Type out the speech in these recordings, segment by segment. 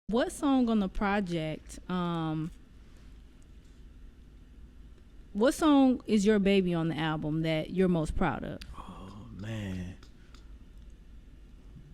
What song on the project? What song is your baby on the album that you're most proud of? Oh man,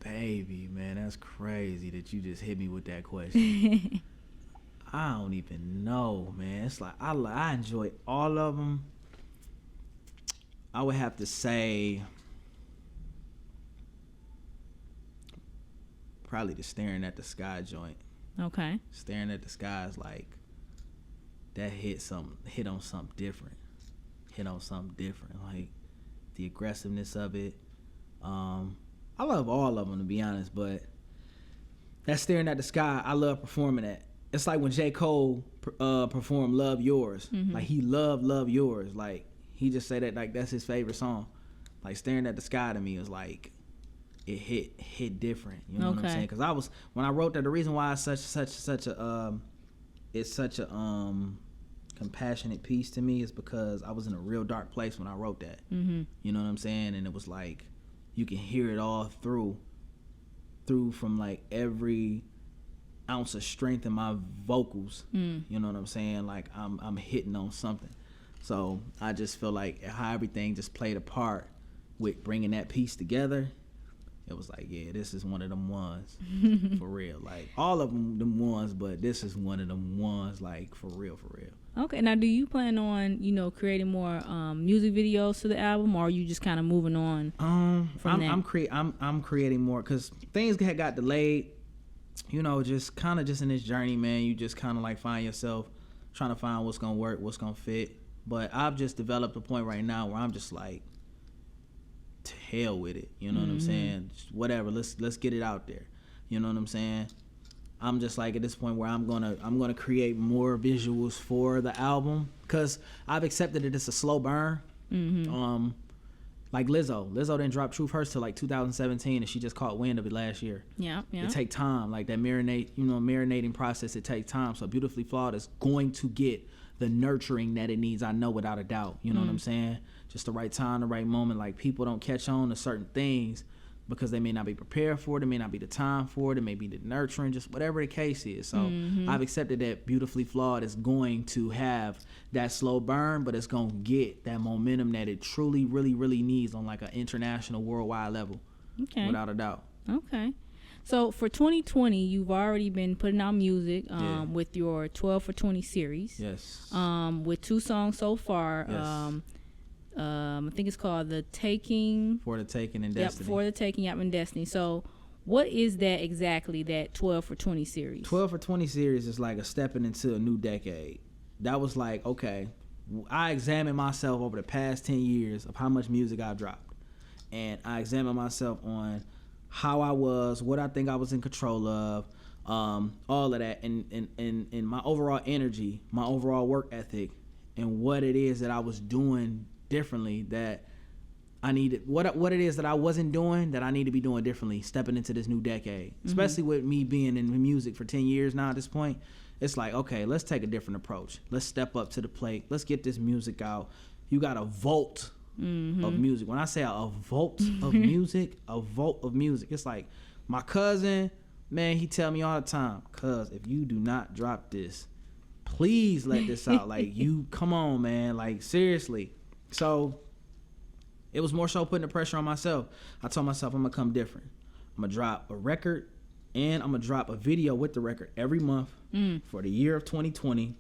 baby, man, that's crazy that you just hit me with that question. I don't even know, man. It's like I enjoy all of them. I would have to say probably the staring at the sky joint. Okay. Staring at the sky is like that hit on something different. Hit on something different. Like the aggressiveness of it. I love all of them, to be honest, but that staring at the sky, I love performing that. It's like when J. Cole performed Love Yours. Mm-hmm. Like he loved Love Yours. Like he just said that like that's his favorite song. Like staring at the sky to me is like it hit different. You know what I'm saying? Because when I wrote that, the reason why it's such a compassionate piece to me is because I was in a real dark place when I wrote that. Mm-hmm. You know what I'm saying? And it was like you can hear it all through from like every ounce of strength in my vocals. You know what I'm saying? Like I'm hitting on something. So I just feel like how everything just played a part with bringing that piece together. It was like, yeah, this is one of them ones. For real. Like all of them ones, but this is one of them ones, like for real. Okay, now do you plan on, creating more music videos to the album, or are you just kind of moving on from that? I'm creating more because things had got delayed. Just in this journey, man, you just kind of like find yourself trying to find what's gonna work, what's gonna fit. But I've just developed a point right now where I'm just like, to hell with it. You know what I'm saying? Just whatever. Let's get it out there. You know what I'm saying? I'm just like at this point where I'm gonna create more visuals for the album because I've accepted that it's a slow burn. Mm-hmm. Like Lizzo didn't drop Truth Hurts till like 2017, and she just caught wind of it last year. Yeah. It take time, like that marinating process. It takes time. So Beautifully Flawed is going to get the nurturing that it needs. I know without a doubt. You know what I'm saying? Just the right time, the right moment. Like people don't catch on to certain things because they may not be prepared for it. It may not be the time for it. It may be the nurturing, just whatever the case is. So I've accepted that Beautifully Flawed is going to have that slow burn, but it's going to get that momentum that it truly, really, really needs on like an international, worldwide level. Okay. Without a doubt. Okay. So for 2020, you've already been putting out music with your 12 for 20 series. Yes. With 2 songs so far. Yes. I think it's called For the Taking and Destiny. Yep, For the Taking, and Destiny. So what is that exactly, that 12 for 20 series? 12 for 20 series is like a stepping into a new decade. That was like, okay, I examined myself over the past 10 years of how much music I've dropped. And I examined myself on how I was, what I think I was in control of, all of that, and my overall energy, my overall work ethic, and what it is that I was doing differently that I needed, what it is that I wasn't doing that I need to be doing differently stepping into this new decade. Especially with me being in music for 10 years now at this point. It's like, okay, let's take a different approach. Let's step up to the plate. Let's get this music out. You got a vault of music. When I say a vault of music, it's like my cousin, man, he tell me all the time, cuz if you do not drop this, please let this out. Like, you, come on, man. Like, seriously. So it was more so putting the pressure on myself. I told myself I'm gonna come different. I'm gonna drop a record and I'm gonna drop a video with the record every month for the year of 2020.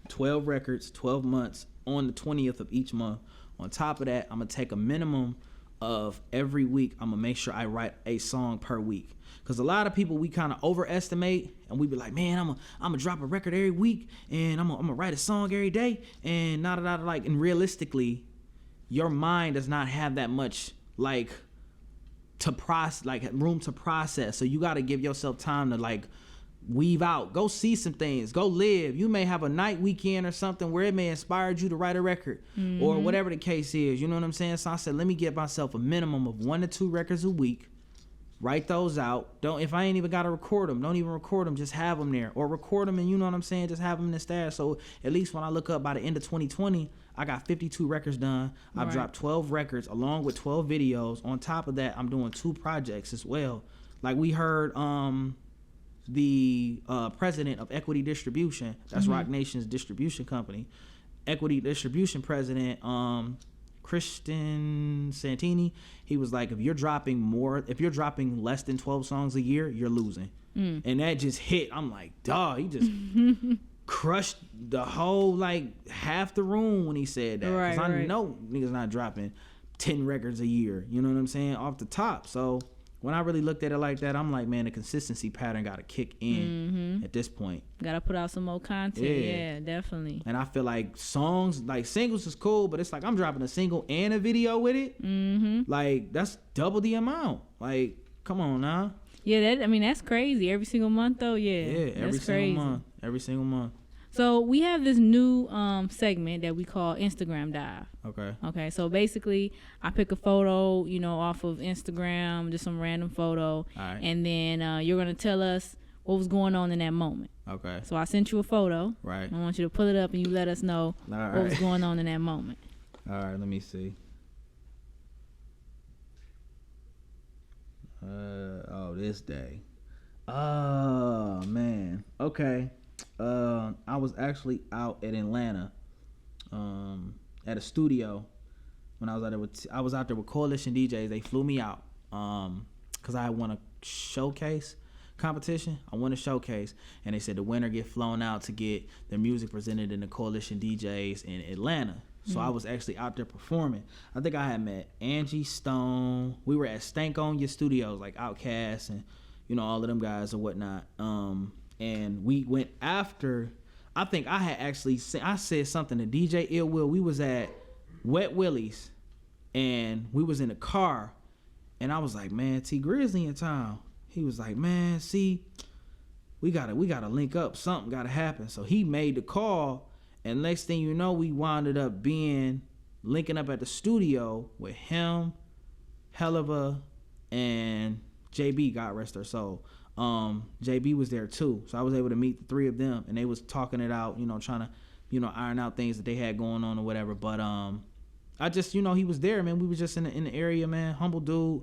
12 records, 12 months on the 20th of each month. On top of that, I'm gonna take a minimum of every week. I'm gonna make sure I write a song per week. Because a lot of people, we kind of overestimate and we be like, man, I'm gonna drop a record every week and I'm gonna write a song every day and like, and realistically, your mind does not have that much like room to process. So you got to give yourself time to like weave out, go see some things, go live. You may have a night weekend or something where it may inspire you to write a record or whatever the case is. You know what I'm saying? So I said, let me give myself a minimum of 1 to 2 records a week. Write those out. If I ain't even got to record them, don't even record them. Just have them there, or record them and you know what I'm saying. Just have them in the stash. So at least when I look up by the end of 2020, I got 52 records done. I've dropped 12 records along with 12 videos. On top of that, I'm doing 2 projects as well. Like we heard, the president of Equity Distribution. That's Roc Nation's distribution company. Equity Distribution president, Christian Santini, he was like, if you're dropping less than 12 songs a year, you're losing. And that just hit. I'm like, dog, he just crushed the whole, like, half the room when he said that. Right, because I know niggas not dropping 10 records a year, you know what I'm saying, off the top. So when I really looked at it like that, I'm like, man, the consistency pattern got to kick in at this point. Got to put out some more content. Yeah, definitely. And I feel like songs, like singles is cool, but it's like I'm dropping a single and a video with it. Like, that's double the amount. Like, come on now. Yeah, that's crazy. Every single month, though, every single month. So we have this new segment that we call Instagram Dive. Okay. So basically, I pick a photo, off of Instagram, just some random photo, and then you're gonna tell us what was going on in that moment. Okay. So I sent you a photo. Right. I want you to pull it up and you let us know what was going on in that moment. All right. Let me see. This day. Oh man. Okay. I was actually out at Atlanta, at a studio when I was out there with Coalition DJs. They flew me out, cause I won a showcase competition. I won a showcase, and they said the winner get flown out to get their music presented in the Coalition DJs in Atlanta. So I was actually out there performing. I think I had met Angie Stone. We were at Stank On Your Studios, like Outkast and all of them guys and whatnot. And we went after. I think I had actually I said something to DJ Ill Will. We was at Wet Willie's, and we was in a car, and I was like, man, T Grizzly in town. He was like, man, see, we gotta link up. Something gotta happen. So he made the call, and next thing you know, we wound up linking up at the studio with him, Helluva, and JB, God rest her soul. JB was there too, so I was able to meet the three of them, and they was talking it out, trying to, iron out things that they had going on or whatever. But I just, he was there, man. We was just in the area, man. Humble dude.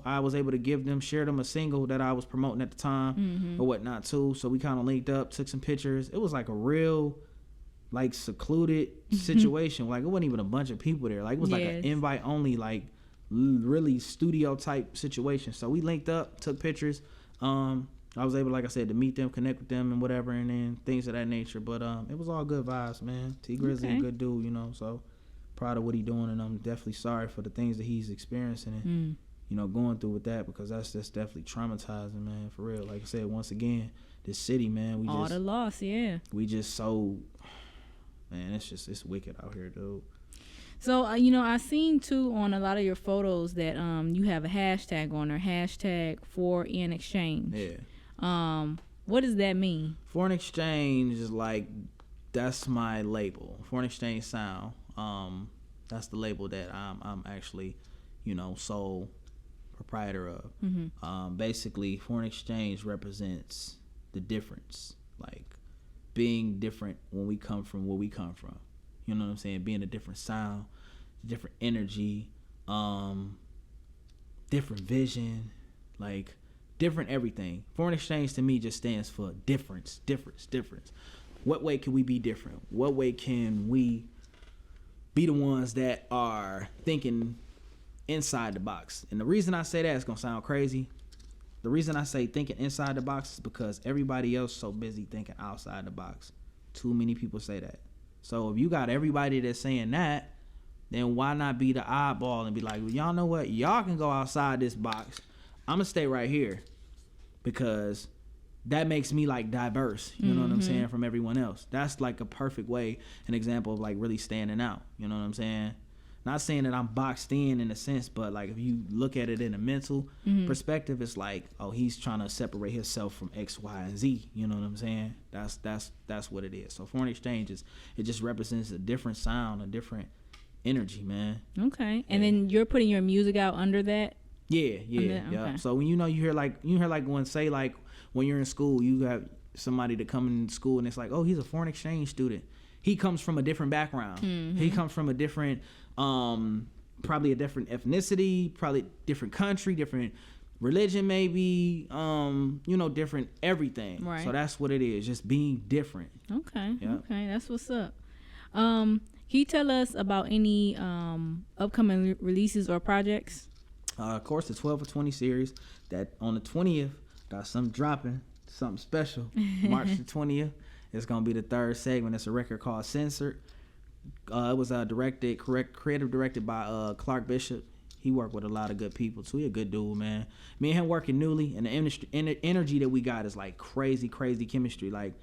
I was able to share them a single that I was promoting at the time or whatnot too. So we kind of linked up, took some pictures. It was like a real, like, secluded situation. Like, it wasn't even a bunch of people there. Like, it was like an invite only, like, really studio type situation. So we linked up, took pictures. I was able, like I said, to meet them, connect with them and whatever, and then things of that nature. But it was all good vibes, man. T Grizzly a good dude, so proud of what he doing, and I'm definitely sorry for the things that he's experiencing and going through with that, because that's just definitely traumatizing, man, for real. Like I said, once again, this city, man, the loss, we just so, man, it's wicked out here, dude. So, I seen too on a lot of your photos that you have a hashtag on there, hashtag foreign exchange. Yeah. What does that mean? Foreign exchange is like, that's my label. Foreign Exchange Sound. That's the label that I'm actually, sole proprietor of. Basically, foreign exchange represents the difference, like being different when we come from where we come from. You know what I'm saying? Being a different sound, different energy, different vision, like different everything. Foreign exchange to me just stands for difference. What way can we be different? What way can we be the ones that are thinking inside the box? And the reason I say that, it's going to sound crazy. The reason I say thinking inside the box is because everybody else is so busy thinking outside the box. Too many people say that. So if you got everybody that's saying that, then why not be the oddball and be like, well, y'all know what? Y'all can go outside this box. I'm going to stay right here, because that makes me like diverse. You know what I'm saying? From everyone else. That's like a perfect way, an example of like really standing out. You know what I'm saying? Not saying that I'm boxed in a sense, but like if you look at it in a mental perspective, it's like, oh, he's trying to separate himself from X, Y, and Z. You know what I'm saying? That's what it is. So foreign exchange it just represents a different sound, a different energy, man. Okay. And then you're putting your music out under that? Yeah. Okay. So when you hear like when you're in school, you have somebody to come in school and it's like, oh, he's a foreign exchange student. He comes from a different background. He comes from a different, probably a different ethnicity, probably different country, different religion may be, different, everything. Right. So that's what it is, just being different. Okay. Yep. Okay, that's what's up. Can you tell us about any upcoming releases or projects? Of course, the 12 for 20 series. That on the 20th, got something dropping, something special. March the 20th, it's gonna be the third segment. It's a record called Censored. It was creative directed by Clark Bishop. He worked with a lot of good people too. He a good dude, man. Me and him working newly, and the energy that we got is like crazy chemistry. Like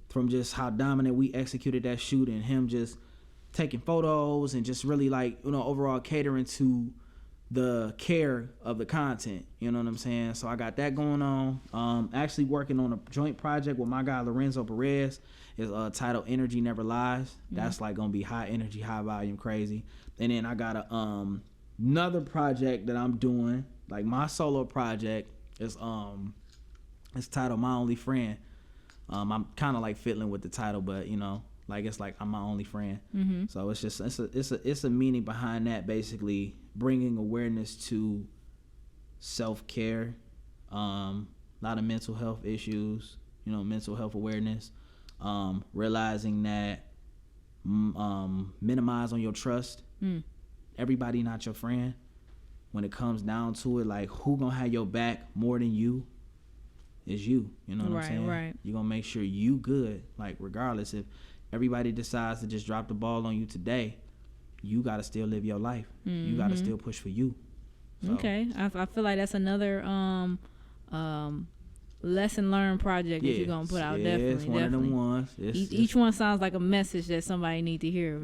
from just how dominant we executed that shoot, and him just taking photos and just really like overall catering to the care of the content. You know what I'm saying? So I got that going on. Actually working on a joint project with my guy Lorenzo Perez. Is titled Energy Never Lies. That's like gonna be high energy, high volume, crazy. And then I got another project that I'm doing, like my solo project is it's titled My Only Friend. I'm kind of like fiddling with the title, but it's like I'm my only friend. Mm-hmm. So it's just it's a meaning behind that, basically bringing awareness to self-care, a lot of mental health issues, mental health awareness, realizing that minimize on your trust. Everybody not your friend. When it comes down to it, like who gonna have your back more than you is you. You know what I'm saying? Right. You gonna make sure you good. Like regardless, if everybody decides to just drop the ball on you today, you gotta still live your life. Mm-hmm. You gotta still push for you. So. Okay, I feel like that's another lesson learned project that you're gonna put out. Definitely, it's one of them ones. Each one sounds like a message that somebody need to hear.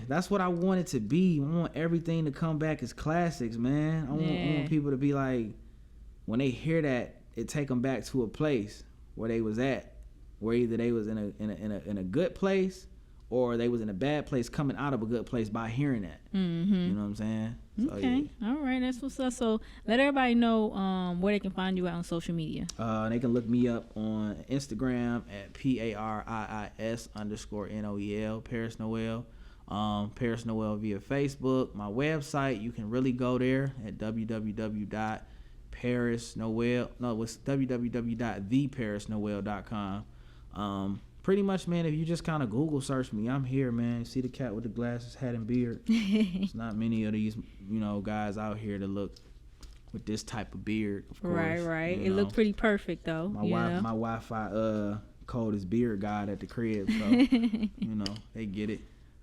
That's what I want it to be. I want everything to come back as classics, man. I want people to be like, when they hear that, it take them back to a place where they was at, where either they was in a good place or they was in a bad place, coming out of a good place by hearing that. Mm-hmm. You know what I'm saying? Okay. So, all right. That's what's up. So let everybody know where they can find you at on social media. They can look me up on Instagram at PARIS_NOEL, Pariis Noel. Pariis Noel via Facebook. My website, you can really go there at www.parisnoel.com. Pretty much, man, if you just kind of Google search me, I'm here, man. See the cat with the glasses, hat, and beard. There's not many of these, guys out here that look with this type of beard, of course. Right. It looked pretty perfect, though. My Wi-Fi code is Beard God at the crib, so, they get it.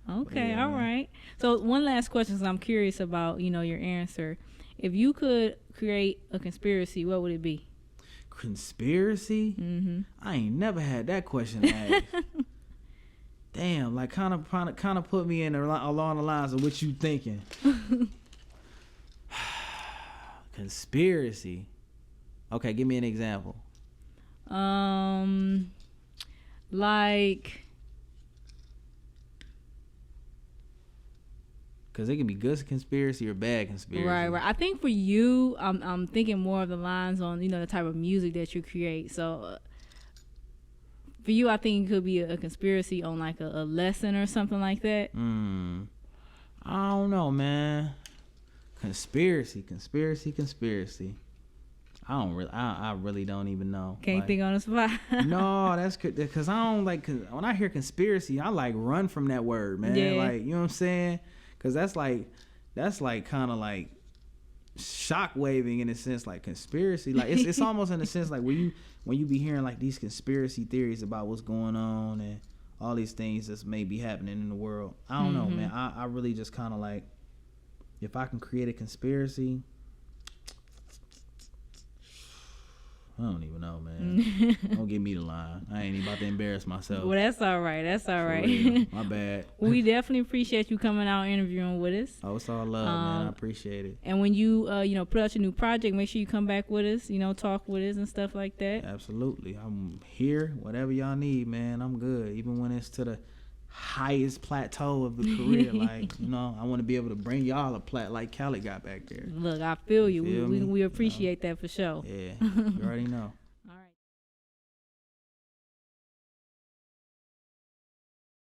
Okay, all right. So one last question, because I'm curious about, your answer. If you could create a conspiracy, what would it be? Conspiracy? Mm-hmm. I ain't never had that question asked. Damn, like kind of put me in along the lines of what you thinking. Conspiracy. Okay, give me an example. Like, because it can be good conspiracy or bad conspiracy. Right. I think for you, I'm thinking more of the lines on the type of music that you create. So for you, I think it could be a conspiracy on like a lesson or something like that. I don't know, man. Conspiracy. I really don't even know. Can't think on the spot. No, that's because I don't like. When I hear conspiracy, I like run from that word, man. Yeah. Like, you know what I'm saying? Because that's like kind of like shock waving in a sense, like conspiracy. Like it's almost in a sense like when you be hearing like these conspiracy theories about what's going on and all these things that's may be happening in the world. I don't know, man. I really just kind of like, if I can create a conspiracy, I don't even know, man. Don't give me the line. I ain't even about to embarrass myself. Well, that's all right. My bad. We definitely appreciate you coming out interviewing with us. Oh, it's all love, man. I appreciate it. And when you, put out your new project, make sure you come back with us, talk with us and stuff like that. Absolutely. I'm here. Whatever y'all need, man, I'm good. Even when it's to the highest plateau of the career, like, I want to be able to bring y'all a plat like Khaled got back there. Look, I feel you. We appreciate that for sure. Yeah, you already know.